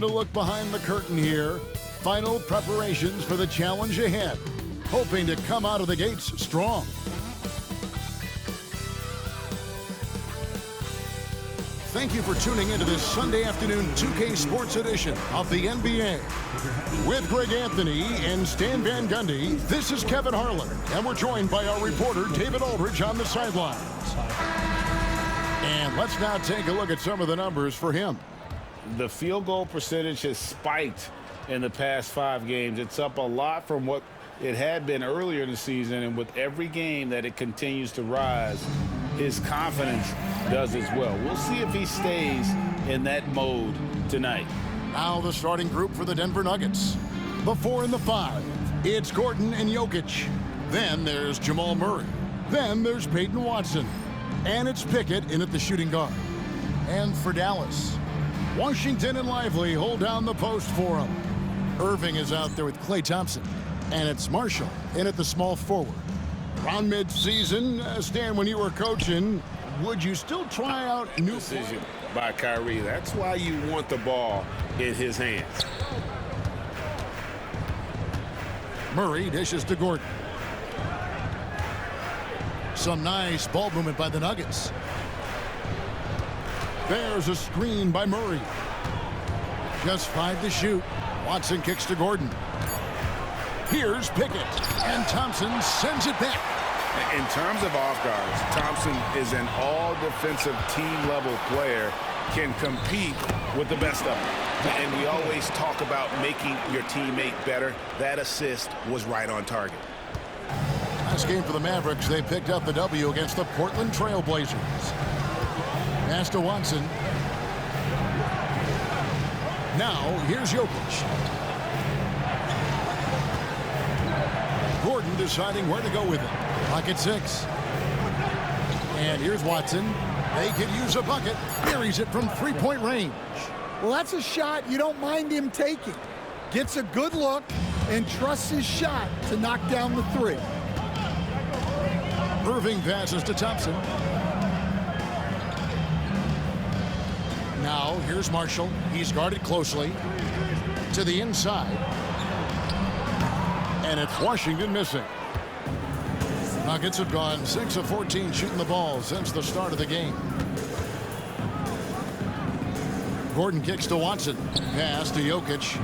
to look behind the curtain here. Final preparations for the challenge ahead. Hoping to come out of the gates strong. Thank you for tuning into this Sunday afternoon 2K Sports edition of the NBA. With Greg Anthony and Stan Van Gundy, this is Kevin Harlan, and we're joined by our reporter David Aldridge on the sidelines. And let's now take a look at some of the numbers for him. The field goal percentage has spiked in the past 5 games. It's up a lot from what it had been earlier in the season, and with every game that it continues to rise, his confidence does as well. We'll see if he stays in that mode tonight. Now the starting group for the Denver Nuggets. The 4 and the 5. It's Gordon and Jokić. Then there's Jamal Murray. Then there's Peyton Watson. And it's Pickett in at the shooting guard. And for Dallas, Washington and Lively hold down the post for him. Irving is out there with Klay Thompson. And it's Marshall in at the small forward. Around mid-season, Stan, when you were coaching, would you still try out new decision by Kyrie? That's why you want the ball in his hands. Murray dishes to Gordon. Some nice ball movement by the Nuggets. There's a screen by Murray. Just 5 to shoot. Watson kicks to Gordon. Here's Pickett, and Thompson sends it back. In terms of off guards, Thompson is an all-defensive team-level player, can compete with the best of them. And we always talk about making your teammate better. That assist was right on target. Last game for the Mavericks, they picked up the W against the Portland Trail Blazers. Pass to Watson. Now, here's Jokić. Gordon deciding where to go with it. Pocket 6. And here's Watson. They could use a bucket. Buries it from 3-point range. Well, that's a shot you don't mind him taking. Gets a good look and trusts his shot to knock down the 3. Irving passes to Thompson. Now, here's Marshall. He's guarded closely. To the inside. And it's Washington missing. Nuggets have gone 6 of 14 shooting the ball since the start of the game. Gordon kicks to Watson. Pass to Jokić.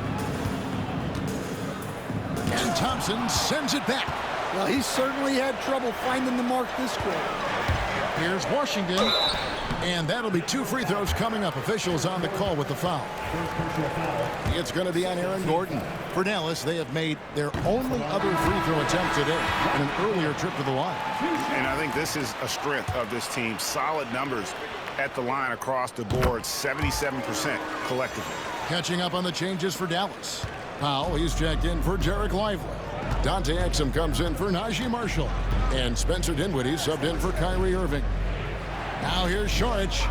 And Thompson sends it back. Well, he certainly had trouble finding the mark this quarter. Here's Washington. And that'll be 2 free throws coming up. Officials on the call with the foul. It's going to be on Aaron Gordon. For Dallas, they have made their only other free throw attempt today in an earlier trip to the line. And I think this is a strength of this team. Solid numbers at the line across the board, 77% collectively. Catching up on the changes for Dallas. Powell, he's checked in for Dereck Lively. Dante Exum comes in for Najee Marshall. And Spencer Dinwiddie subbed in for Kyrie Irving. Now here's Šarić.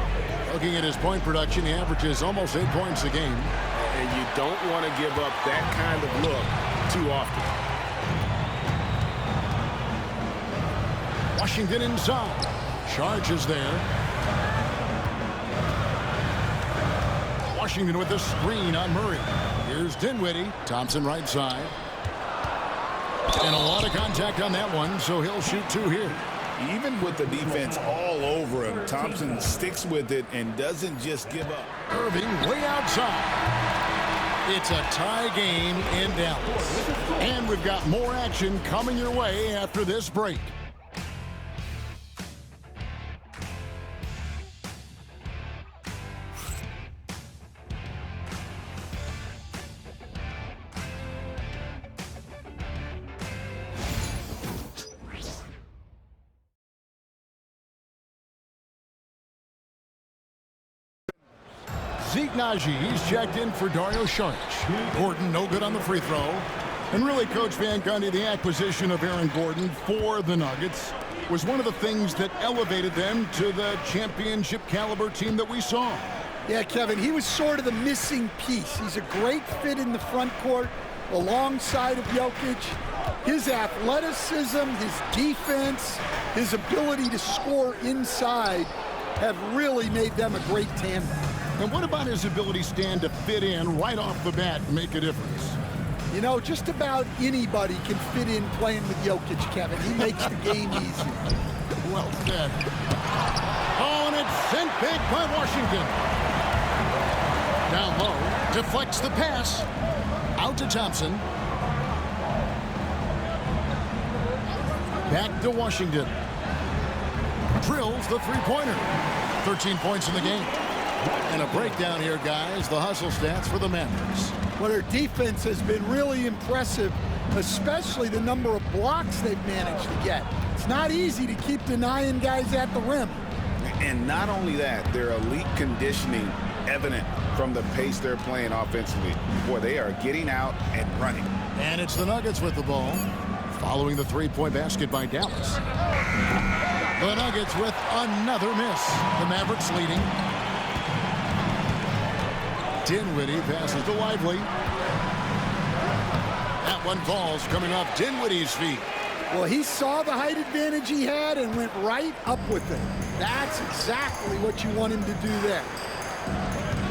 Looking at his point production, he averages almost 8 points a game. And you don't want to give up that kind of look too often. Washington inside. Šarić is there. Washington with the screen on Murray. Here's Dinwiddie. Thompson right side. And a lot of contact on that one, so he'll shoot 2 here. Even with the defense all over him, Thompson sticks with it and doesn't just give up. Irving way outside. It's a tie game in Dallas. And we've got more action coming your way after this break. Zeke Najee, he's checked in for Dario Šarić. Gordon, no good on the free throw. And really, Coach Van Gundy, the acquisition of Aaron Gordon for the Nuggets was one of the things that elevated them to the championship caliber team that we saw. Yeah, Kevin, he was sort of the missing piece. He's a great fit in the front court alongside of Jokić. His athleticism, his defense, his ability to score inside have really made them a great tandem. And what about his ability, Stan, to fit in right off the bat and make a difference? You know, just about anybody can fit in playing with Jokić, Kevin. He makes the game easy. Well said. Oh, and it's sent back by Washington. Down low, deflects the pass. Out to Thompson. Back to Washington. Drills the three-pointer. 13 points in the game. And a breakdown here, guys. The hustle stats for the Mavericks. Well, their defense has been really impressive, especially the number of blocks they've managed to get. It's not easy to keep denying guys at the rim. And not only that, their elite conditioning evident from the pace they're playing offensively. Boy, they are getting out and running. And it's the Nuggets with the ball, following the three-point basket by Dallas. The Nuggets with another miss. The Mavericks leading. Dinwiddie passes to Lively. That one falls coming off Dinwiddie's feet. Well, he saw the height advantage he had and went right up with it. That's exactly what you want him to do there.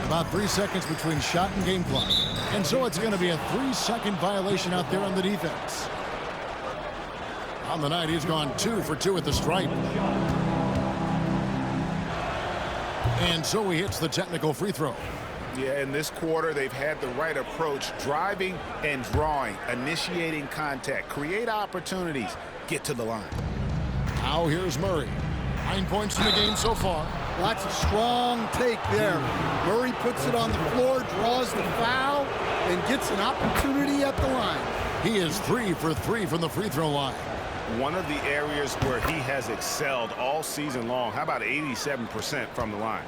About 3 seconds between shot and game clock. And so it's going to be a 3-second violation out there on the defense. On the night, he's gone 2 for 2 at the stripe. And so he hits the technical free throw. Yeah, in this quarter, they've had the right approach, driving and drawing, initiating contact, create opportunities, get to the line. Now here's Murray. 9 points in the game so far. That's a strong take there. Murray puts it on the floor, draws the foul, and gets an opportunity at the line. He is 3 for 3 from the free throw line. One of the areas where he has excelled all season long. How about 87% from the line?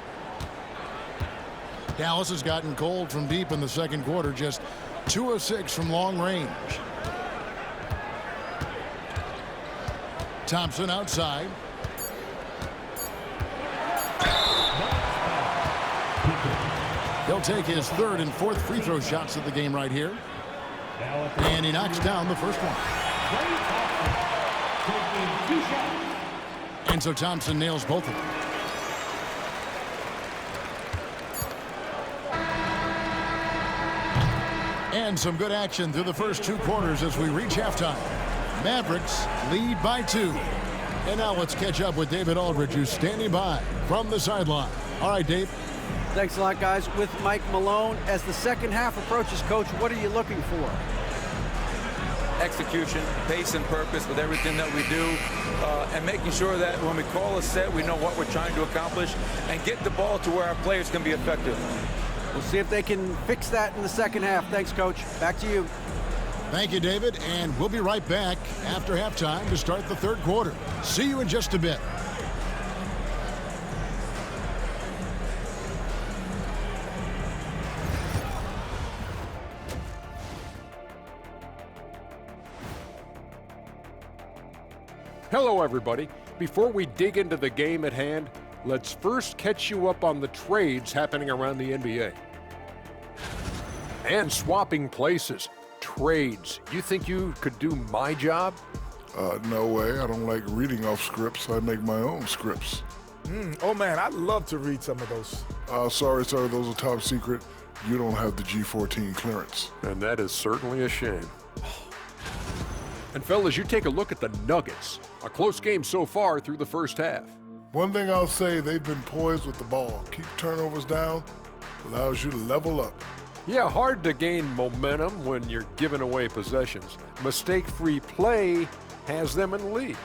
Dallas has gotten cold from deep in the second quarter, just 2 of 6 from long range. Thompson outside. He'll take his 3rd and 4th free throw shots of the game right here. And he knocks down the first one. And so Thompson nails both of them. And some good action through the first 2 quarters as we reach halftime. Mavericks lead by 2. And now let's catch up with David Aldridge, who's standing by from the sideline. All right, Dave. Thanks a lot, guys. With Mike Malone, as the second half approaches, Coach, what are you looking for? Execution, pace and purpose with everything that we do, and making sure that when we call a set, we know what we're trying to accomplish and get the ball to where our players can be effective. We'll see if they can fix that in the second half. Thanks, Coach. Back to you. Thank you, David, and we'll be right back after halftime to start the third quarter. See you in just a bit. Hello, everybody. Before we dig into the game at hand, let's first catch you up on the trades happening around the NBA. And swapping places. Trades. You think you could do my job? No way. I don't like reading off scripts. I make my own scripts. Oh, man, I'd love to read some of those. Sorry, sir. Those are top secret. You don't have the G14 clearance. And that is certainly a shame. And fellas, you take a look at the Nuggets. A close game so far through the first half. One thing I'll say, they've been poised with the ball. Keep turnovers down, allows you to level up. Yeah, hard to gain momentum when you're giving away possessions. Mistake-free play has them in the lead.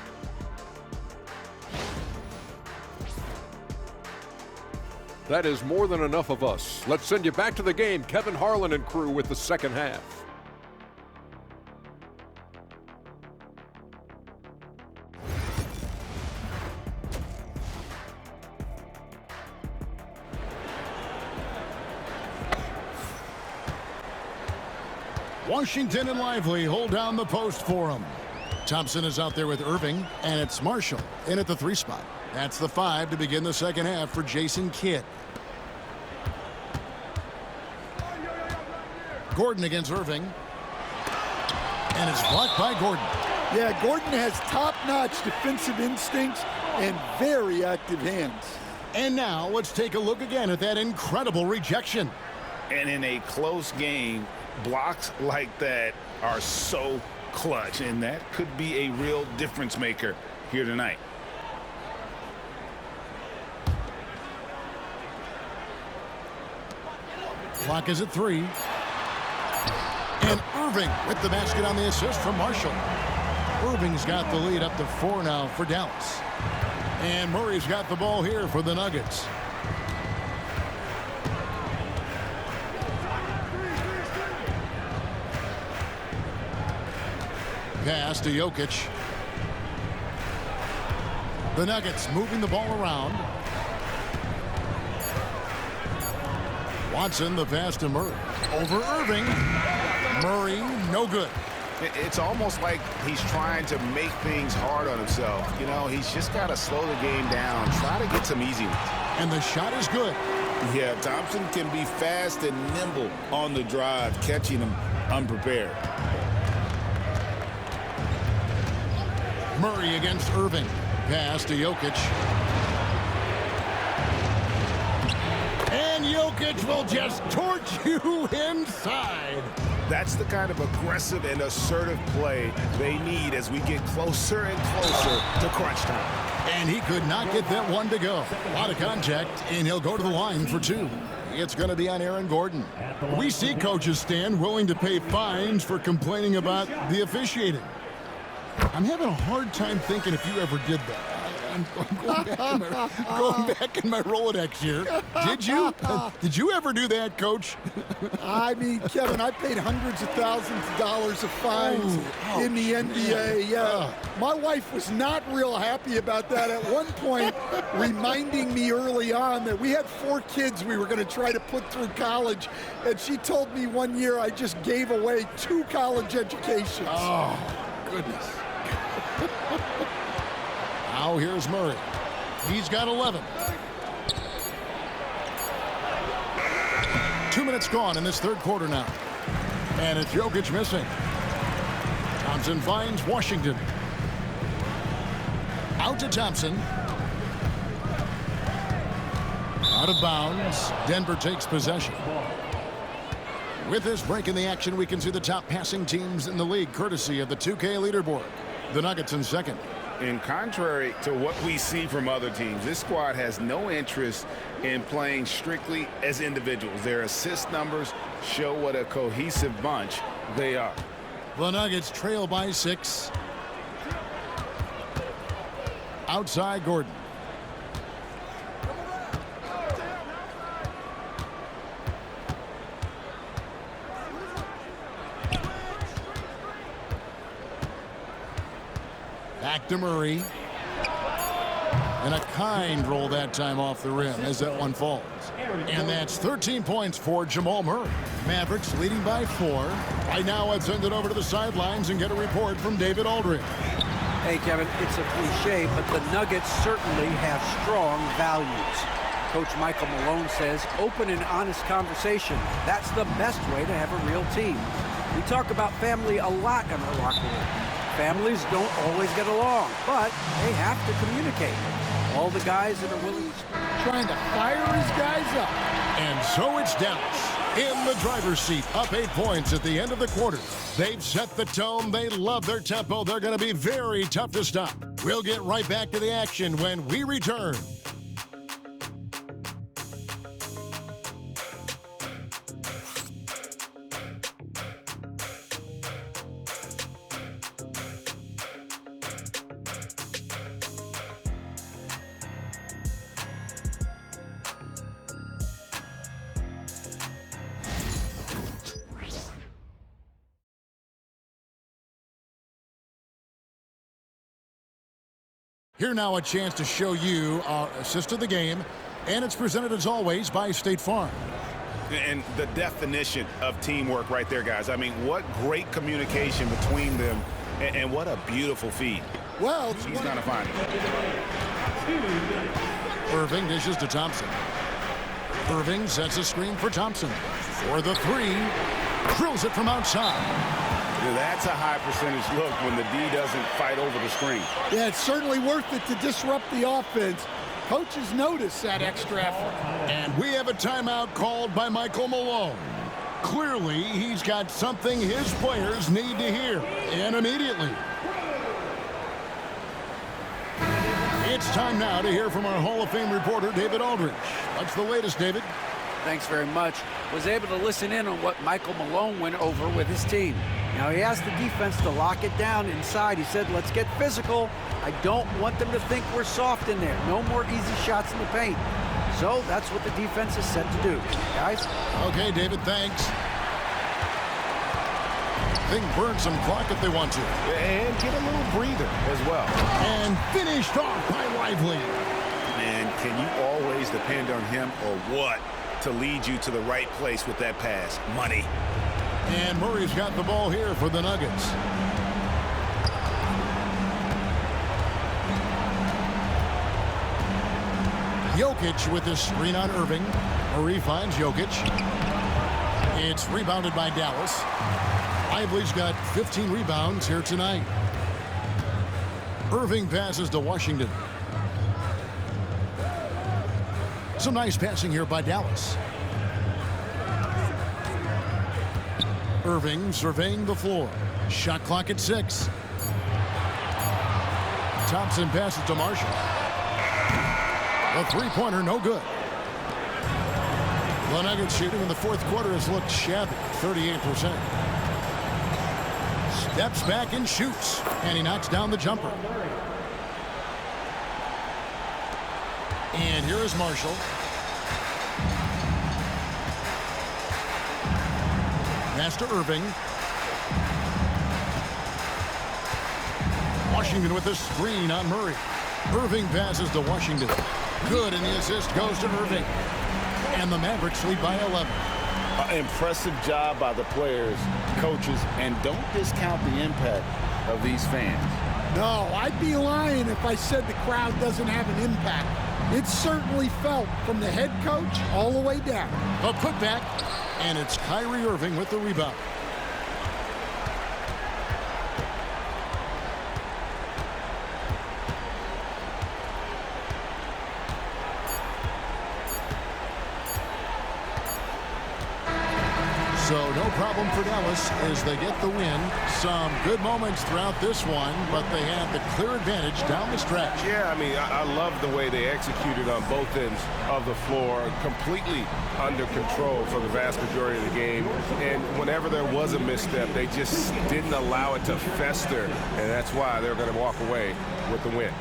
That is more than enough of us. Let's send you back to the game. Kevin Harlan and crew with the second half. Washington and Lively hold down the post for him. Thompson is out there with Irving, and it's Marshall in at the 3 spot. That's the 5 to begin the second half for Jason Kidd. Gordon against Irving. And it's blocked by Gordon. Yeah, Gordon has top-notch defensive instincts and very active hands. And now let's take a look again at that incredible rejection. And in a close game, blocks like that are so clutch, and that could be a real difference maker here tonight. Clock is at 3. And Irving with the basket on the assist from Marshall. Irving's got the lead up to 4 now for Dallas. And Murray's got the ball here for the Nuggets. Pass to Jokić. The Nuggets moving the ball around. Watson, the pass to Murray. Over Irving. Murray, no good. It's almost like he's trying to make things hard on himself. You know, he's just got to slow the game down, try to get some easy ones. And the shot is good. Yeah, Thompson can be fast and nimble on the drive, catching him unprepared. Murray against Irving. Pass to Jokić. And Jokić will just torch you inside. That's the kind of aggressive and assertive play they need as we get closer and closer to crunch time. And he could not get that one to go. A lot of contact, and he'll go to the line for 2. It's going to be on Aaron Gordon. We see coaches stand willing to pay fines for complaining about the officiating. I'm having a hard time thinking if you ever did that. I'm going back in my Rolodex here. Did you? Did you ever do that, Coach? I mean, Kevin, I paid hundreds of thousands of dollars of fines in the NBA. Yeah. My wife was not real happy about that at one point, reminding me early on that we had 4 kids we were going to try to put through college, and she told me one year I just gave away 2 college educations. Oh, goodness. Now here's Murray. He's got 11. 2 minutes gone in this third quarter now. And it's Jokić missing. Thompson finds Washington. Out to Thompson. Out of bounds. Denver takes possession. With this break in the action, we can see the top passing teams in the league, courtesy of the 2K leaderboard. The Nuggets in second. And contrary to what we see from other teams, this squad has no interest in playing strictly as individuals. Their assist numbers show what a cohesive bunch they are. The Nuggets trail by 6. Outside Gordon. Back to Murray. And a kind roll that time off the rim as that one falls. And that's 13 points for Jamal Murray. Mavericks leading by 4. Right now, let's send it over to the sidelines and get a report from David Aldridge. Hey, Kevin, it's a cliche, but the Nuggets certainly have strong values. Coach Michael Malone says, open and honest conversation. That's the best way to have a real team. We talk about family a lot in our locker room. Families don't always get along, but they have to communicate. All the guys that are willing to... Trying to fire his guys up. And so it's Dallas in the driver's seat, up 8 points at the end of the quarter. They've set the tone. They love their tempo. They're going to be very tough to stop. We'll get right back to the action when we return. Here now a chance to show you our assist of the game, and it's presented as always by State Farm. And the definition of teamwork right there, guys. I mean, what great communication between them, and what a beautiful feed. Well, he's going to find it. Irving dishes to Thompson. Irving sets a screen for Thompson. For the 3, drills it from outside. That's a high percentage look when the D doesn't fight over the screen. Yeah, it's certainly worth it to disrupt the offense. Coaches notice that extra effort. And we have a timeout called by Michael Malone. Clearly, he's got something his players need to hear, and immediately. It's time now to hear from our Hall of Fame reporter, David Aldridge. What's the latest, David? Thanks very much. Was able to listen in on what Michael Malone went over with his team. Now, he asked the defense to lock it down inside. He said, let's get physical. I don't want them to think we're soft in there. No more easy shots in the paint. So that's what the defense is set to do. Guys? Okay, David, thanks. They can burn some clock if they want to. And get a little breather as well. And finished off by Lively. Man, can you always depend on him or what to lead you to the right place with that pass? Money. And Murray's got the ball here for the Nuggets. Jokić with the screen on Irving. Murray finds Jokić. It's rebounded by Dallas. Lively's got 15 rebounds here tonight. Irving passes to Washington. Some nice passing here by Dallas. Irving surveying the floor. Shot clock at 6. Thompson passes to Marshall. The three-pointer, no good. The Nuggets shooting in the fourth quarter has looked shabby, 38%. Steps back and shoots, and he knocks down the jumper. And here is Marshall. Pass to Irving. Washington with the screen on Murray. Irving passes to Washington. Good, and the assist goes to Irving. And the Mavericks lead by 11. Impressive job by the players, coaches, and don't discount the impact of these fans. No, I'd be lying if I said the crowd doesn't have an impact. It's certainly felt from the head coach all the way down. A putback, and it's Kyrie Irving with the rebound. So no problem for Dallas as they get the win. Some good moments throughout this one, but they have the clear advantage down the stretch. Yeah, I mean, I love the way they executed on both ends of the floor, completely under control for the vast majority of the game. And whenever there was a misstep, they just didn't allow it to fester, and that's why they're going to walk away with the win.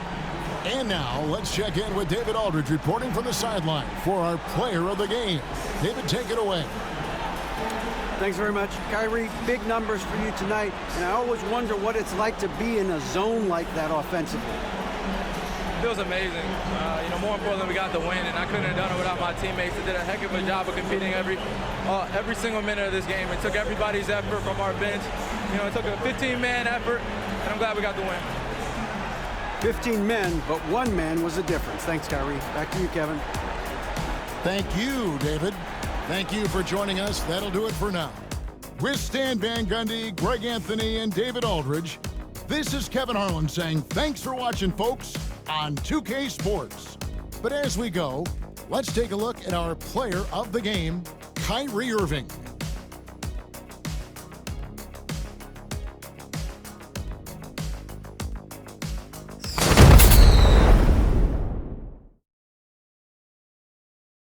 And now let's check in with David Aldridge reporting from the sideline for our player of the game. David, take it away. Thanks very much. Kyrie, big numbers for you tonight, and I always wonder what it's like to be in a zone like that offensively. It feels amazing. More importantly, we got the win, and I couldn't have done it without my teammates. They did a heck of a job of competing every single minute of this game. It took everybody's effort from our bench. It took a 15-man effort, and I'm glad we got the win. 15 men, but one man was the difference. Thanks, Kyrie. Back to you, Kevin. Thank you, David. Thank you for joining us. That'll do it for now. With Stan Van Gundy, Greg Anthony, and David Aldridge, this is Kevin Harlan saying thanks for watching, folks, on 2K Sports. But as we go, let's take a look at our player of the game, Kyrie Irving.